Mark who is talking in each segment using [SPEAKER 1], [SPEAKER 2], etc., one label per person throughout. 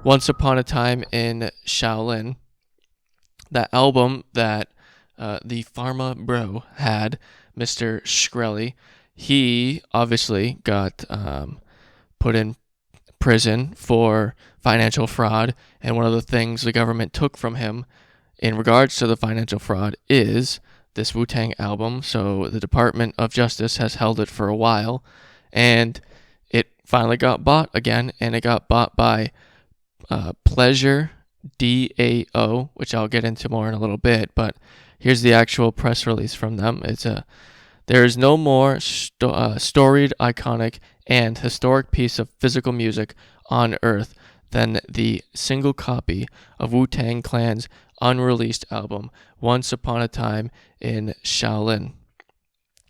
[SPEAKER 1] Once Upon a Time in Shaolin, that album that the Pharma Bro had, Mr. Shkreli, he obviously got put in prison for financial fraud, and one of the things the government took from him in regards to the financial fraud is this Wu-Tang album. So the Department of Justice has held it for a while, and it finally got bought again, and it got bought by PleasrDAO, which I'll get into more in a little bit, but here's the actual press release from them. There is no more storied, iconic, and historic piece of physical music on earth than the single copy of Wu-Tang Clan's unreleased album, Once Upon a Time in Shaolin.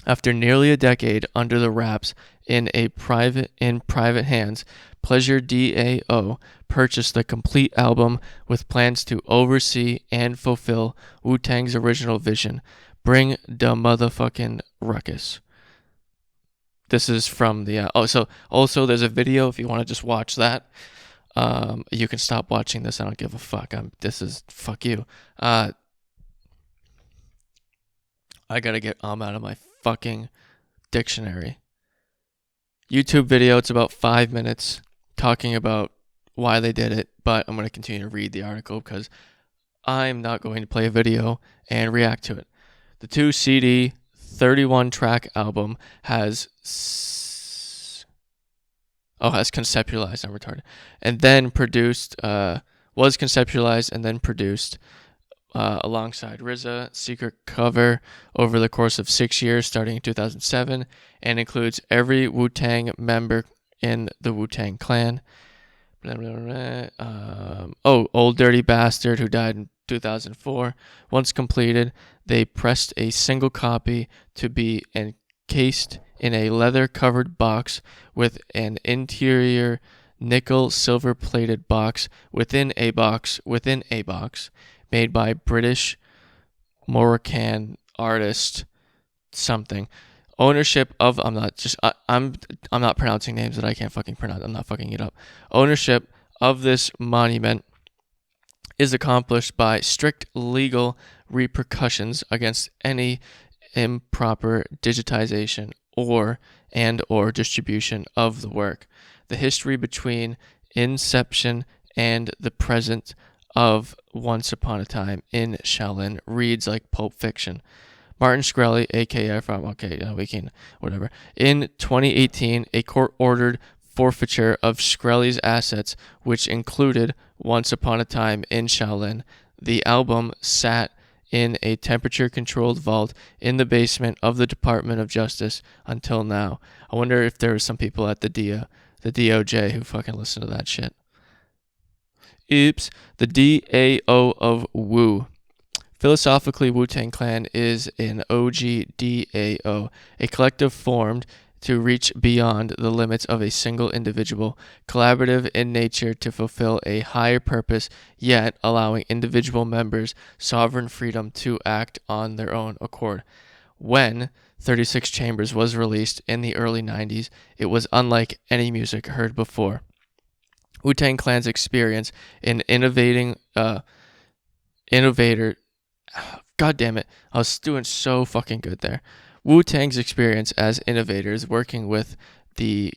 [SPEAKER 1] After nearly a decade under the wraps in private hands, PleasrDAO purchased the complete album with plans to oversee and fulfill Wu-Tang's original vision. Bring the motherfucking ruckus. This is from the... also there's a video if you want to just watch that. You can stop watching this. I don't give a fuck. Fuck you. I gotta get out of my fucking dictionary. YouTube video, it's about 5 minutes talking about why they did it, but I'm going to continue to read the article because I'm not going to play a video and react to it. The 2 CD 31 track album has conceptualized, I'm retarded, and then produced, was conceptualized and then produced alongside RZA, secret cover over the course of 6 years starting in 2007, and includes every Wu-Tang member in the Wu-Tang Clan. Old Dirty Bastard, who died in 2004. Once completed, they pressed a single copy to be encased in a leather-covered box with an interior nickel silver-plated box within a box within a box, made by British Moroccan artist something. Ownership of I'm not pronouncing names that I can't fucking pronounce. I'm not fucking it up. Ownership of this monument is accomplished by strict legal repercussions against any improper digitization or distribution of the work. The history between inception and the present of Once Upon a Time in Shaolin reads like Pulp Fiction. Martin Shkreli, aka whatever. In 2018, a court ordered forfeiture of Shkreli's assets, which included Once Upon a Time in Shaolin. The album sat in a temperature-controlled vault in the basement of the Department of Justice until now. I wonder if there were some people at the DOJ who fucking listen to that shit. Oops. The DAO of Wu. Philosophically, Wu-Tang Clan is an OG DAO, a collective formed to reach beyond the limits of a single individual, collaborative in nature to fulfill a higher purpose, yet allowing individual members sovereign freedom to act on their own accord. When 36 Chambers was released in the early 90s, it was unlike any music heard before. Wu-Tang Clan's experience in God damn it, I was doing so fucking good there. Wu-Tang's experience as innovators working within the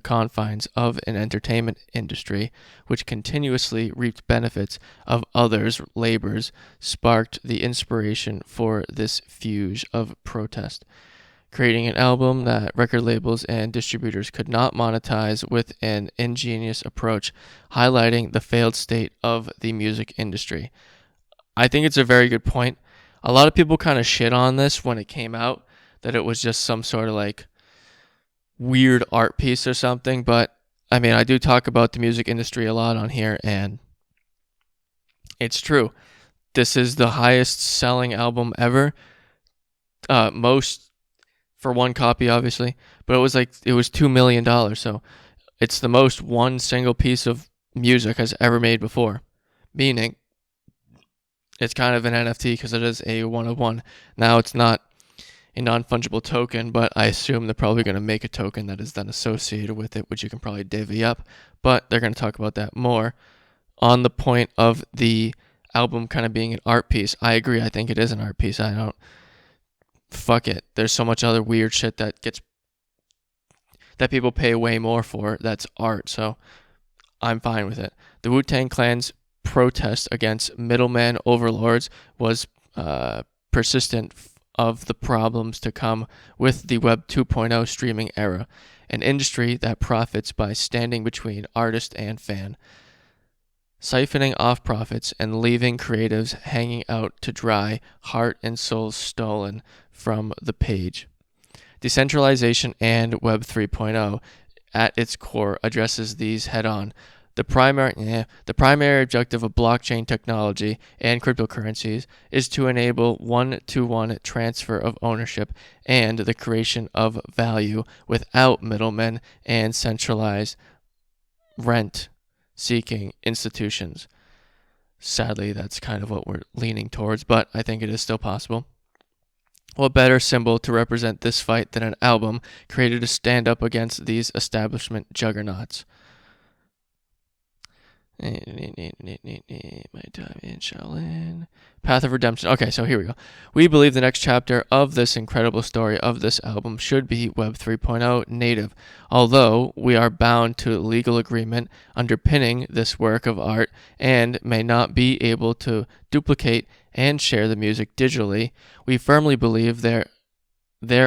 [SPEAKER 1] confines of an entertainment industry which continuously reaped benefits of others' labors sparked the inspiration for this fuse of protest, creating an album that record labels and distributors could not monetize with an ingenious approach, highlighting the failed state of the music industry. I think it's a very good point. A lot of people kind of shit on this when it came out, that it was just some sort of like weird art piece or something, but I mean, I do talk about the music industry a lot on here, and it's true. This is the highest selling album ever. Most for one copy, obviously, but it was $2 million, so it's the most one single piece of music has ever made before, meaning it's kind of an NFT because it is a one of one. Now it's not a non-fungible token, but I assume they're probably going to make a token that is then associated with it, which you can probably divvy up, but they're going to talk about that more. On the point of the album kind of being an art piece, I agree. I think it is an art piece. Fuck it. There's so much other weird shit that people pay way more for that's art, so I'm fine with it. The Wu-Tang Clan's protest against middleman overlords was persistent of the problems to come with the Web 2.0 streaming era, an industry that profits by standing between artist and fan, siphoning off profits and leaving creatives hanging out to dry, heart and soul stolen from the page. Decentralization and Web 3.0 at its core addresses these head-on. The primary objective of blockchain technology and cryptocurrencies is to enable one-to-one transfer of ownership and the creation of value without middlemen and centralized rent-seeking institutions. Sadly, that's kind of what we're leaning towards, but I think it is still possible. What better symbol to represent this fight than an album created to stand up against these establishment juggernauts? My time in Shaolin. Path of Redemption. Okay, so here we go. We believe the next chapter of this incredible story of this album should be Web 3.0 native, although we are bound to legal agreement underpinning this work of art and may not be able to duplicate and share the music digitally. We firmly believe there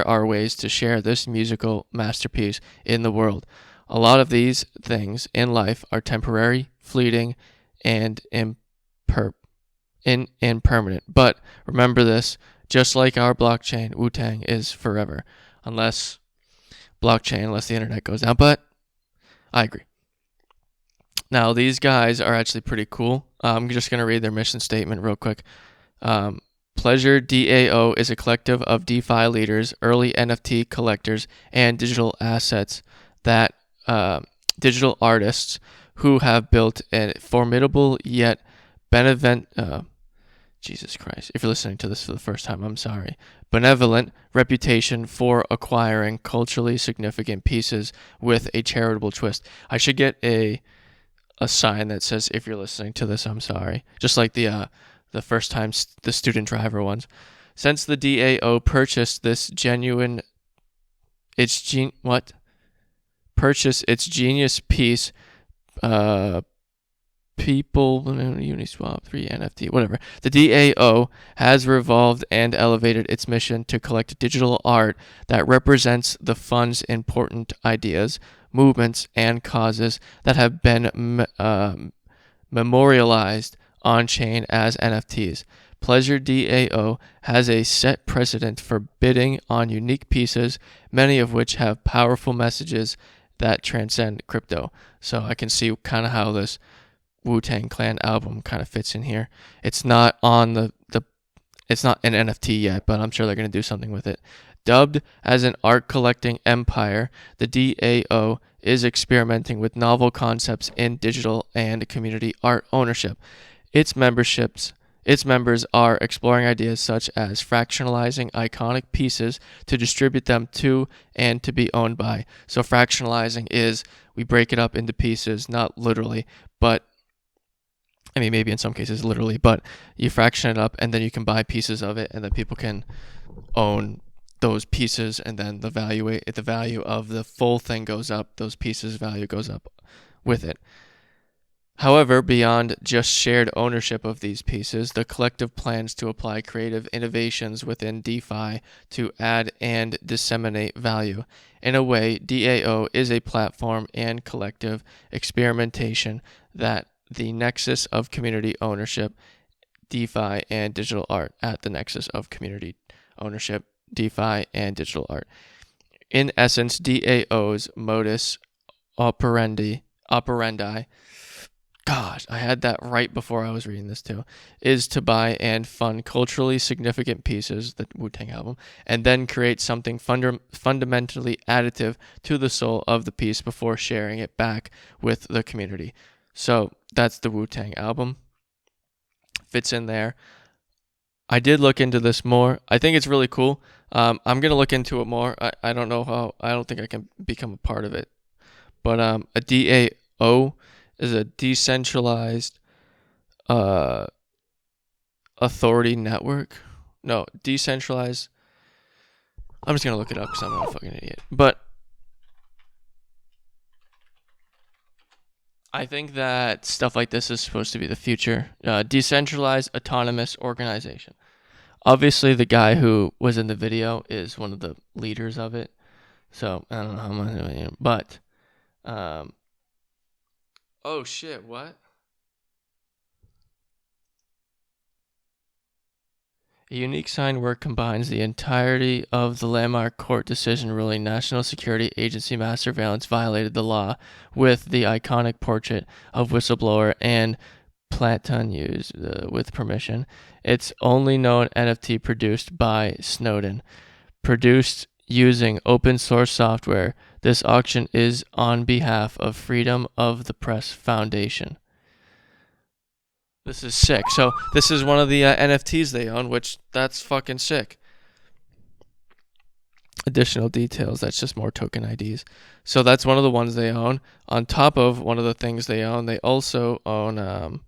[SPEAKER 1] are ways to share this musical masterpiece in the world. A lot of these things in life are temporary, fleeting, and impermanent. But remember this, just like our blockchain, Wu-Tang is forever. Unless the internet goes down. But I agree. Now, these guys are actually pretty cool. I'm just going to read their mission statement real quick. PleasrDAO is a collective of DeFi leaders, early NFT collectors, and digital assets that digital artists who have built a formidable yet benevolent, Jesus Christ, if you're listening to this for the first time, I'm sorry, benevolent reputation for acquiring culturally significant pieces with a charitable twist. I should get a sign that says, if you're listening to this, I'm sorry. Just like the first time the student driver ones. Since the DAO purchased its genius piece, people, Uniswap, 3 NFT, whatever. The DAO has revolved and elevated its mission to collect digital art that represents the fund's important ideas, movements, and causes that have been memorialized on-chain as NFTs. PleasrDAO has a set precedent for bidding on unique pieces, many of which have powerful messages that transcend crypto. So I can see kind of how this Wu-Tang Clan album kind of fits in here. It's not on it's not an NFT yet, but I'm sure they're going to do something with it. Dubbed as an art collecting empire, the DAO is experimenting with novel concepts in digital and community art ownership. Its members are exploring ideas such as fractionalizing iconic pieces to distribute them to and to be owned by. So fractionalizing is we break it up into pieces, not literally, but I mean maybe in some cases literally, but you fraction it up and then you can buy pieces of it and then people can own those pieces and then the value of the full thing goes up, those pieces' value goes up with it. However, beyond just shared ownership of these pieces, the collective plans to apply creative innovations within DeFi to add and disseminate value. In a way, DAO is a platform and collective experimentation that the nexus of community ownership, DeFi, and digital art at the nexus of community ownership, DeFi, and digital art. In essence, DAO's modus operandi, gosh, I had that right before I was reading this too, is to buy and fund culturally significant pieces, the Wu-Tang album, and then create something fundamentally additive to the soul of the piece before sharing it back with the community. So that's the Wu-Tang album. Fits in there. I did look into this more. I think it's really cool. I'm gonna look into it more. I don't know how. I don't think I can become a part of it. But a DAO is a decentralized uh, authority network. No, decentralized. I'm just gonna look it up because I'm not a fucking idiot. But I think that stuff like this is supposed to be the future. Decentralized autonomous organization. Obviously, the guy who was in the video is one of the leaders of it. So I don't know how much, but oh shit, what? A unique signed work combines the entirety of the landmark court decision ruling National Security Agency mass surveillance violated the law with the iconic portrait of whistleblower and Platon used with permission. It's only known NFT produced by Snowden. Produced using open source software, this auction is on behalf of Freedom of the Press Foundation. This is sick. So this is one of the NFTs they own, which that's fucking sick. Additional details, that's just more token IDs. So that's one of the ones they own. On top of one of the things they own, they also own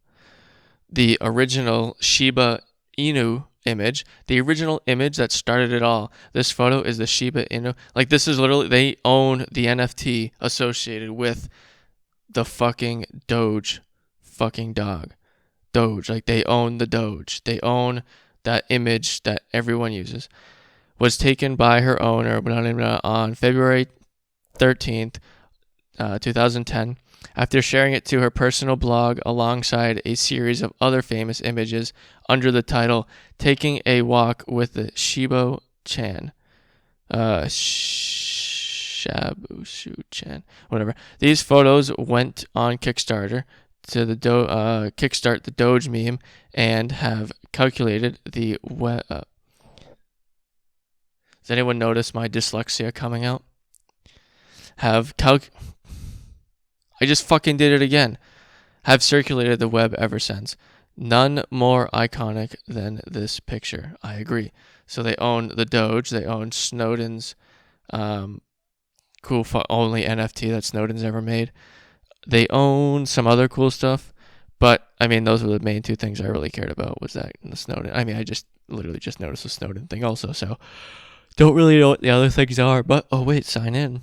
[SPEAKER 1] the original Shiba Inu image, the original image that started it all. This photo is the Shiba Inu. Like, this is literally, they own the NFT associated with the fucking Doge fucking dog. Doge, like they own the Doge. They own that image that everyone uses. Was taken by her owner on February 13th, 2010, after sharing it to her personal blog alongside a series of other famous images under the title Taking a Walk with the Shibo Chan. Shabu Shu Chan. Whatever. These photos went on Kickstarter to the kickstart the Doge meme and have calculated the does anyone notice my dyslexia coming out? I just fucking did it again. Have circulated the web ever since. None more iconic than this picture. I agree. So they own the Doge. They own Snowden's only NFT that Snowden's ever made. They own some other cool stuff, but I mean, those were the main two things I really cared about, was that and the Snowden. I mean, I just literally just noticed the Snowden thing also, so don't really know what the other things are. But oh wait, sign in.